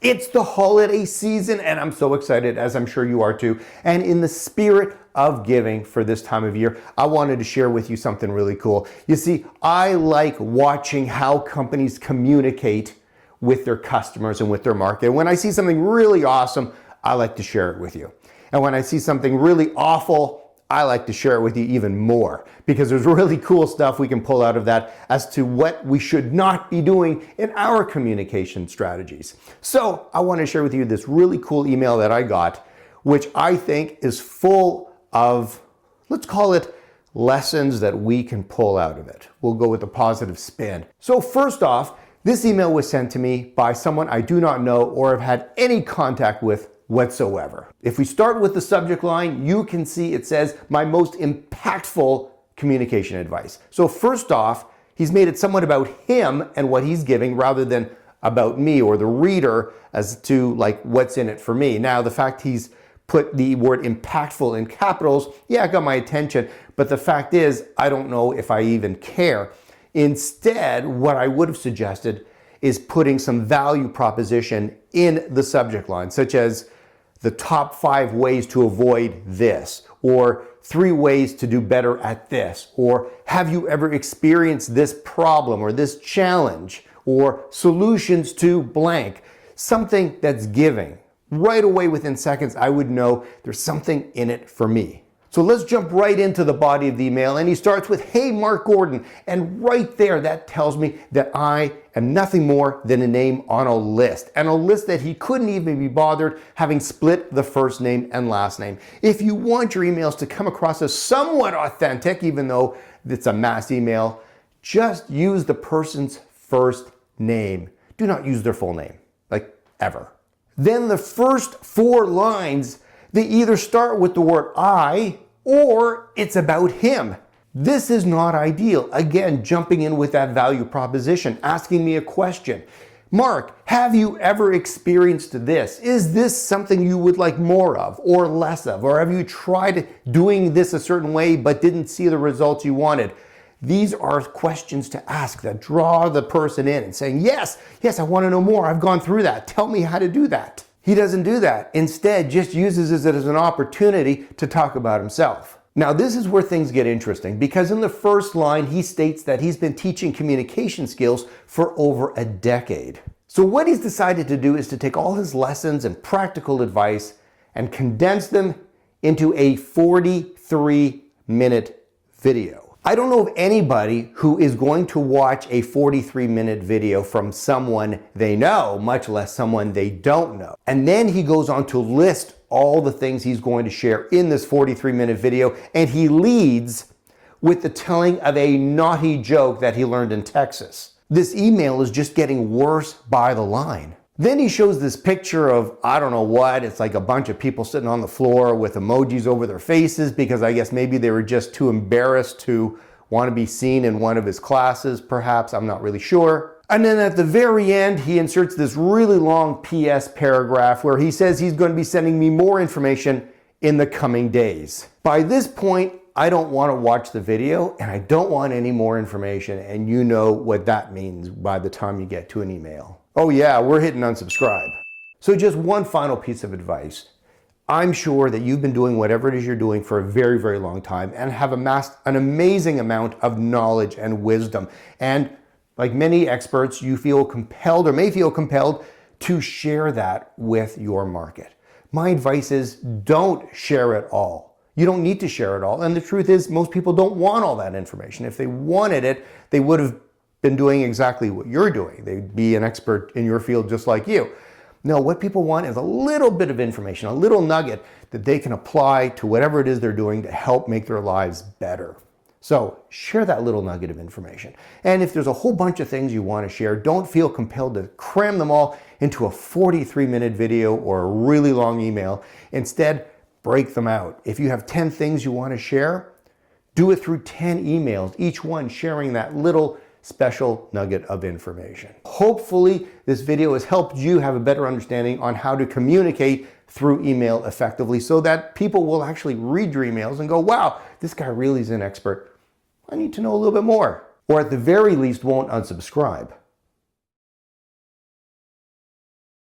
It's the holiday season and I'm so excited, as I'm sure you are too. And in the spirit of giving for this time of year, I wanted to share with you something really cool. You see, I like watching how companies communicate with their customers and with their market. When I see something really awesome, I like to share it with you. And when I see something really awful, I like to share it with you even more, because there's really cool stuff we can pull out of that as to what we should not be doing in our communication strategies. So I want to share with you this really cool email that I got, which I think is full of, let's call it, lessons that we can pull out of it. We'll go with a positive spin. So first off, this email was sent to me by someone I do not know or have had any contact with whatsoever. If we start with the subject line, you can see it says, my most impactful communication advice. So first off, he's made it somewhat about him and what he's giving rather than about me or the reader as to like what's in it for me. Now, the fact he's put the word impactful in capitals, yeah, it got my attention, but the fact is, I don't know if I even care. Instead, what I would have suggested is putting some value proposition in the subject line, such as the top 5 ways to avoid this, or 3 ways to do better at this, or have you ever experienced this problem or this challenge, or solutions to blank. Something that's giving. Right away within seconds, I would know there's something in it for me. So let's jump right into the body of the email, and he starts with, hey, Mark Gordon. And right there, that tells me that I am nothing more than a name on a list, and a list that he couldn't even be bothered having split the first name and last name. If you want your emails to come across as somewhat authentic, even though it's a mass email, just use the person's first name. Do not use their full name, like ever. Then the first 4 lines, they either start with the word I, or it's about him. This is not ideal. Again, jumping in with that value proposition, asking me a question. Mark, have you ever experienced this? Is this something you would like more of or less of? Or have you tried doing this a certain way but didn't see the results you wanted? These are questions to ask that draw the person in and saying, yes, I want to know more. I've gone through that. Tell me how to do that. He doesn't do that. Instead, just uses it as an opportunity to talk about himself. Now, this is where things get interesting, because in the first line, he states that he's been teaching communication skills for over a decade. So what he's decided to do is to take all his lessons and practical advice and condense them into a 43-minute video. I don't know of anybody who is going to watch a 43-minute video from someone they know, much less someone they don't know. And then he goes on to list all the things he's going to share in this 43-minute video, and he leads with the telling of a naughty joke that he learned in Texas. This email is just getting worse by the line. Then he shows this picture of, I don't know what, it's like a bunch of people sitting on the floor with emojis over their faces, because I guess maybe they were just too embarrassed to want to be seen in one of his classes, perhaps, I'm not really sure. And then at the very end, he inserts this really long PS paragraph where he says he's going to be sending me more information in the coming days. By this point, I don't want to watch the video and I don't want any more information, and you know what that means by the time you get to an email. Oh yeah, we're hitting unsubscribe. So just one final piece of advice. I'm sure that you've been doing whatever it is you're doing for a very, very long time and have amassed an amazing amount of knowledge and wisdom. And like many experts, you feel compelled or may feel compelled to share that with your market. My advice is don't share it all. You don't need to share it all. And the truth is, most people don't want all that information. If they wanted it, they would have been doing exactly what you're doing. They'd be an expert in your field just like you. No, what people want is a little bit of information, a little nugget that they can apply to whatever it is they're doing to help make their lives better. So share that little nugget of information. And if there's a whole bunch of things you want to share, don't feel compelled to cram them all into a 43-minute video or a really long email. Instead, break them out. If you have 10 things you want to share, do it through 10 emails, each one sharing that little special nugget of information. Hopefully, this video has helped you have a better understanding on how to communicate through email effectively, so that people will actually read your emails and go, wow, this guy really is an expert. I need to know a little bit more. Or at the very least, won't unsubscribe.